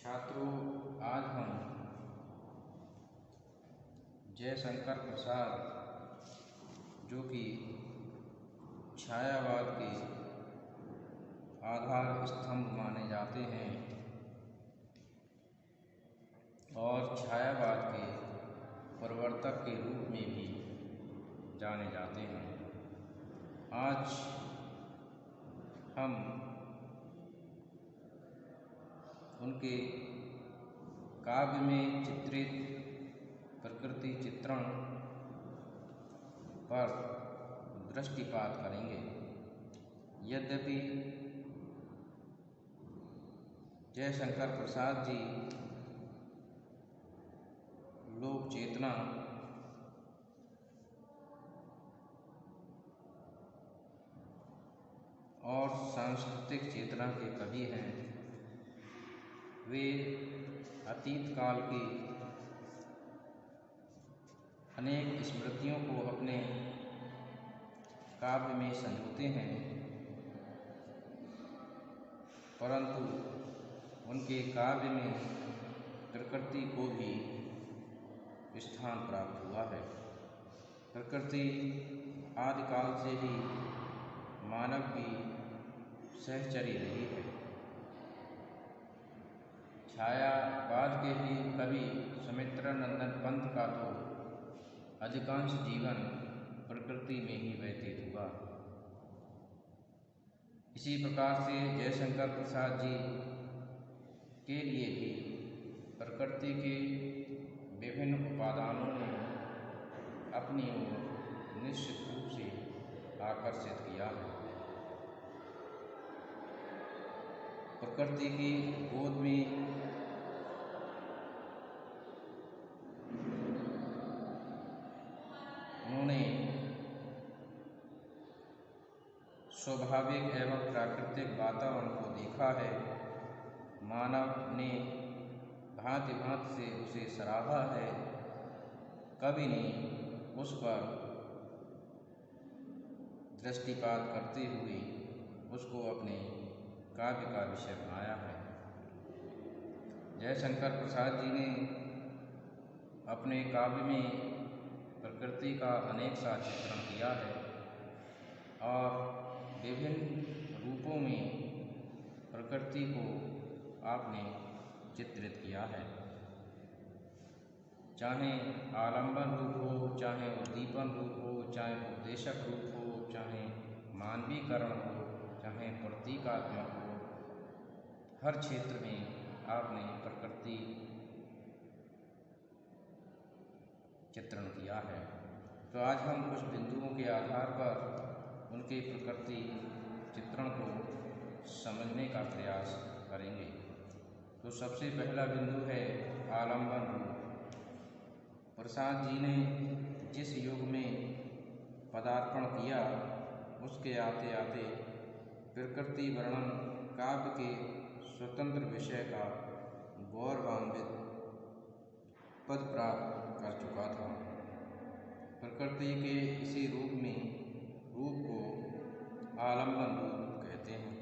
छात्रों, आज हम जयशंकर प्रसाद जो कि छायावाद के आधार स्तंभ माने जाते हैं और छायावाद के प्रवर्तक के रूप में भी जाने जाते हैं। आज हम उनके काव्य में चित्रित प्रकृति चित्रण पर दृष्टिपात करेंगे। यद्यपि जयशंकर प्रसाद जी लोक चेतना और सांस्कृतिक चेतना के कवि हैं, वे अतीत काल की अनेक स्मृतियों को अपने काव्य में संजोते हैं, परंतु उनके काव्य में प्रकृति को भी स्थान प्राप्त हुआ है। प्रकृति आदिकाल से ही मानव की सहचरी रही है। छायावाद के ही कवि सुमित्रानंदन पंत का तो अधिकांश जीवन प्रकृति में ही व्यतीत हुआ। इसी प्रकार से जयशंकर प्रसाद जी के लिए भी प्रकृति के विभिन्न उपादानों ने अपनी ओर निश्चित रूप से आकर्षित किया है। प्रकृति की गोद में उन्होंने स्वाभाविक एवं प्राकृतिक वातावरण को देखा है। मानव ने भांति भांति से उसे सराहा है। कवि ने उस पर दृष्टिपात करते हुए उसको अपने काव्य का विषय बनाया है। जयशंकर प्रसाद जी ने अपने काव्य में प्रकृति का अनेक सा चित्रण किया है और विभिन्न रूपों में प्रकृति को आपने चित्रित किया है। चाहे आलंबन रूप हो, चाहे उद्दीपन रूप हो, चाहे उपदेशक रूप हो, चाहे मानवीकरण हो, चाहे प्रतीकात्मक हो, हर क्षेत्र में आपने प्रकृति चित्रण किया है। तो आज हम कुछ बिंदुओं के आधार पर उनके प्रकृति चित्रण को समझने का प्रयास करेंगे। तो सबसे पहला बिंदु है आलंबन रूप। प्रसाद जी ने जिस युग में पदार्पण किया, उसके आते आते प्रकृति वर्णन काव्य के स्वतंत्र विषय का गौरवान्वित पद प्राप्त कर चुका था। प्रकृति के इसी रूप को आलंबन रूप कहते हैं।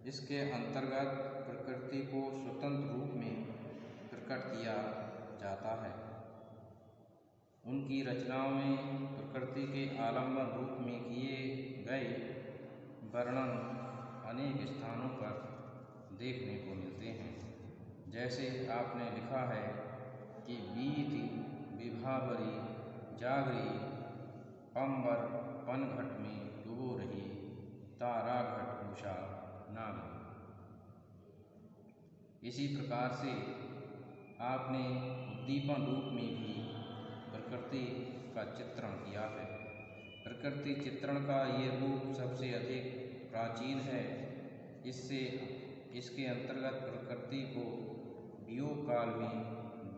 इसके अंतर्गत प्रकृति को स्वतंत्र रूप में प्रकट किया जाता है। उनकी रचनाओं में प्रकृति के आलंबन रूप में किए गए वर्णन अनेक स्थानों पर देखने को मिलते हैं। जैसे आपने लिखा है कि बीति विभावरी जागरी, अंबर पनघट में डूबो रही, तारा घट उषा नाग। इसी प्रकार से आपने उद्दीपन रूप में भी प्रकृति का चित्रण किया है। प्रकृति चित्रण का ये रूप सबसे अधिक प्राचीन है। इसके अंतर्गत प्रकृति को वियोग काल में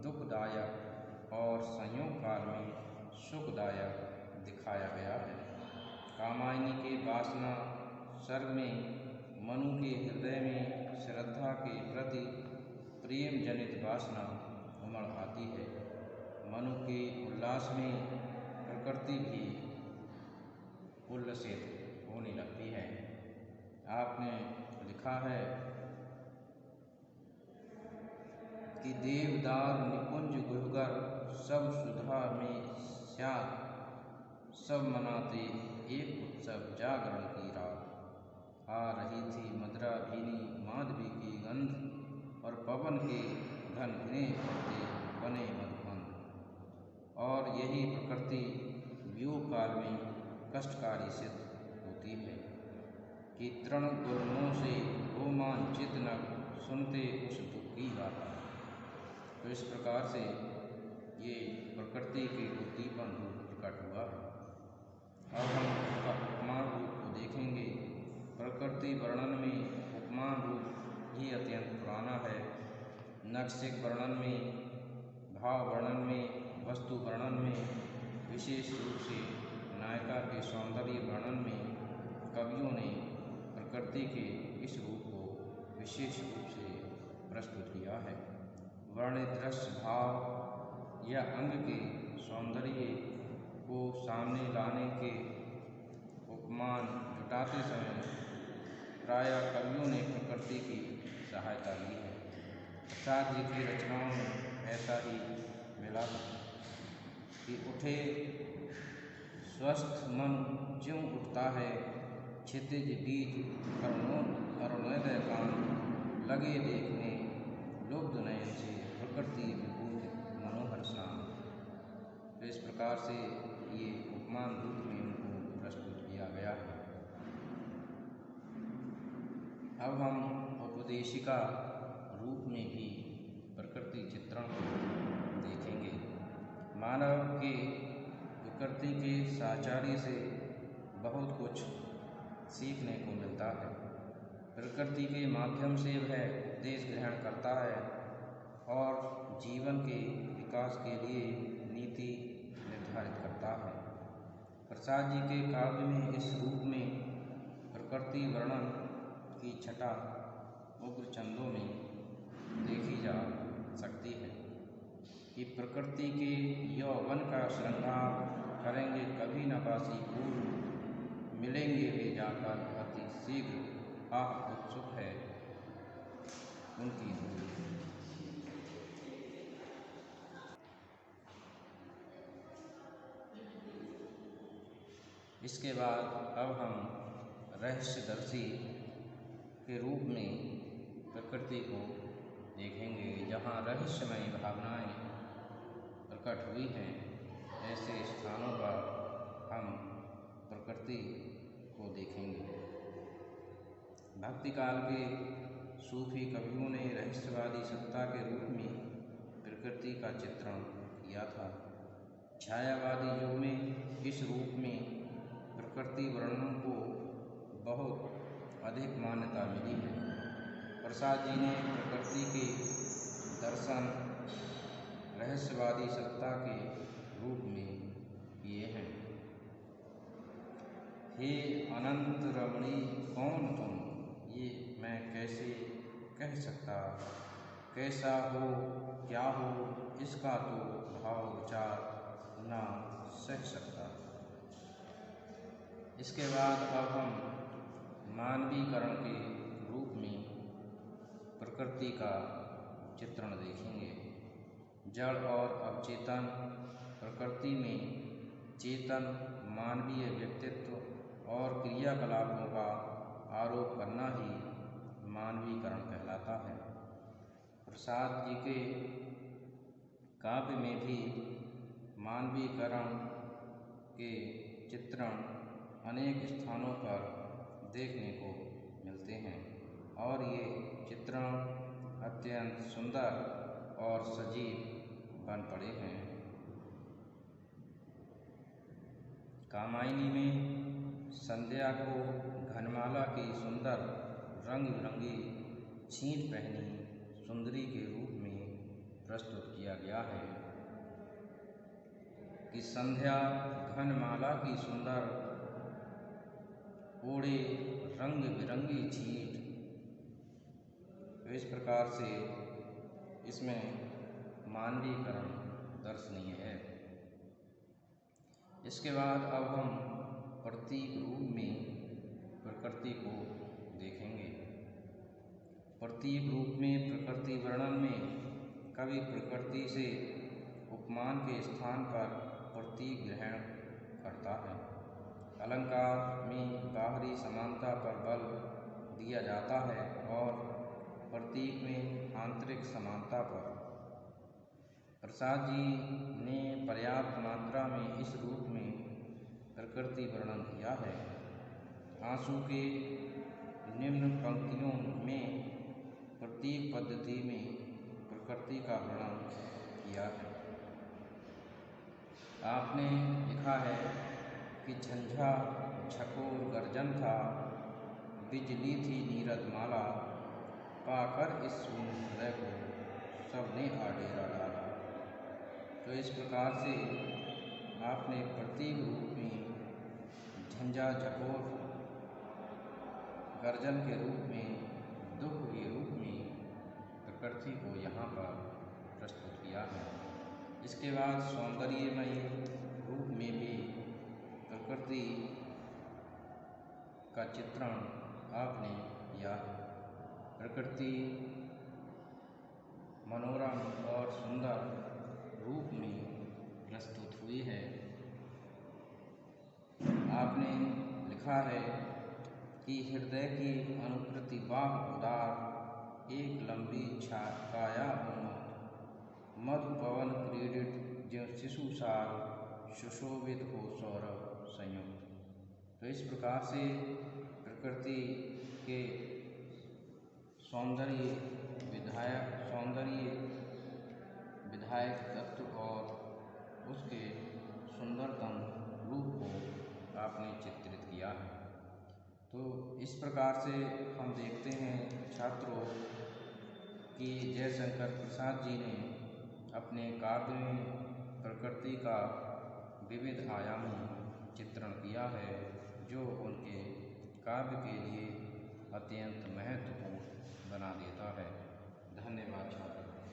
दुखदायक और संयोग काल में सुखदायक दिखाया गया है। कामायनी के वासना सर्ग में मनु के हृदय में श्रद्धा के प्रति प्रेम जनित वासना उमड़ आती है। मनु के उल्लास में प्रकृति भी उल्लसित होने लगती है। आपने लिखा है कि देवदार निकुंज गुहगर सब सुधा में श्याम, सब मनाते एक उत्सव जागरण की रात। आ रही थी मदरा भीनी माधवी की गंध, और पवन के घन घने पड़ते बने मधुबन। और यही प्रकृति वियोग काल में कष्टकारी सिद्ध होती है कि तृण गुलमों से रोमांचित नभ सुनते उस दुख की गाथा। तो इस प्रकार से ये प्रकृति के उद्दीपन रूप प्रकट हुआ है। अब हम उसका उपमान रूप को देखेंगे। प्रकृति वर्णन में उपमान रूप ही अत्यंत पुराना है। नक्सिक वर्णन में, भाव वर्णन में, वस्तु वर्णन में, विशेष रूप से नायिका के सौंदर्य वर्णन में कवियों ने प्रकृति के इस रूप को विशेष रूप से प्रस्तुत किया है। वर्णित दृश्य भाव या अंग के सौंदर्य को सामने लाने के उपमान जुटाते समय प्रायः कवियों ने प्रकृति की सहायता ली है। प्रसाद जी की रचनाओं में ऐसा ही मिला कि उठे स्वस्थ मन ज्यों उठता है, क्षितिज बीज अरुणोदय कान, लगे देखने लुब्ध नयन से प्रकृति विभूत मनोहर शाम। तो इस प्रकार से ये उपमान रूप में उनको प्रस्तुत किया गया है। अब हम उपदेशिका रूप में भी प्रकृति चित्रण को देखेंगे। मानव के प्रकृति के साचार्य से बहुत कुछ सीखने को मिलता है। प्रकृति के माध्यम से वह उपदेश ग्रहण करता है और जीवन के विकास के लिए नीति निर्धारित करता है। प्रसाद जी के काव्य में इस रूप में प्रकृति वर्णन की छटा उग्र छंदों में देखी जा सकती है कि प्रकृति के यौवन का श्रृंगार करेंगे कभी न बासी पूर्व, मिलेंगे वे जाकर अति शीघ्र, आह उत्सुक है उनकी दूरी। इसके बाद अब हम रहस्यदर्शी के रूप में प्रकृति को देखेंगे। जहाँ रहस्यमयी भावनाएं प्रकट हुई हैं, ऐसे स्थानों पर हम प्रकृति को देखेंगे। भक्ति काल के सूफी कवियों ने रहस्यवादी सत्ता के रूप में प्रकृति का चित्रण किया था। छायावादी युग में इस रूप में प्रकृति वर्णन को बहुत अधिक मान्यता मिली है। प्रसाद जी ने प्रकृति के दर्शन रहस्यवादी सत्ता के रूप में किए हैं। हे अनंत रमणी कौन तुम, ये मैं कैसे कह सकता, कैसा हो क्या हो इसका तो भाव विचार न सह सकता। इसके बाद अब हम मानवीकरण के रूप में प्रकृति का चित्रण देखेंगे। जड़ और अवचेतन प्रकृति में चेतन मानवीय व्यक्तित्व और क्रियाकलापों का आरोप करना ही मानवीकरण कहलाता है। प्रसाद जी के काव्य में भी मानवीकरण के चित्रण अनेक स्थानों पर देखने को मिलते हैं और ये चित्रण अत्यंत सुंदर और सजीव बन पड़े हैं। कामायनी में संध्या को घनमाला की सुंदर रंग बिरंगी छींट पहनी सुंदरी के रूप में प्रस्तुत किया गया है कि संध्या घनमाला की सुंदर ओढ़े रंग बिरंगी छींट। तो इस प्रकार से इसमें मानवीकरण दर्शनीय है। इसके बाद अब हम प्रतीक रूप में प्रकृति को देखेंगे। प्रतीक रूप में प्रकृति वर्णन में कवि प्रकृति से उपमान के स्थान पर प्रतीक ग्रहण करता है। अलंकार में बाहरी समानता पर बल दिया जाता है और प्रतीक में आंतरिक समानता पर। प्रसाद जी ने पर्याप्त मात्रा में इस रूप में प्रकृति वर्णन किया है। आंसू के निम्न पंक्तियों में प्रतीक पद्धति में प्रकृति का वर्णन किया है। आपने लिखा है कि झंझा झकोर गर्जन था, बिजली थी नीरद माला, पाकर इस शून्य हृदय को सबने आडेरा डाला। तो इस प्रकार से आपने प्रतीक रूप में झंझा झकोर गर्जन के रूप में, दुख के रूप में प्रकृति को यहाँ पर प्रस्तुत किया है। इसके बाद सौंदर्यमय रूप में भी प्रकृति का चित्रण आपने किया है। प्रकृति मनोरम और सुंदर रूप में प्रस्तुत हुई है। आपने लिखा है कि हृदय की अनुकृति बाह उदार, एक लंबी काया उन्मुक्त, मधु पवन क्रीडित ज्यों शिशु साल, सुशोभित हो सौरभ संयुक्त। तो इस प्रकार से प्रकृति के सौंदर्य विधायक तत्व और उसके सुंदरतम रूप को आपने चित्रित किया है। तो इस प्रकार से हम देखते हैं छात्रों कि जयशंकर प्रसाद जी ने अपने काव्य में प्रकृति का विविध आयामी चित्रण किया है, जो उनके काव्य के लिए अत्यंत महत्वपूर्ण बना देता है। धन्यवाद छात्रों।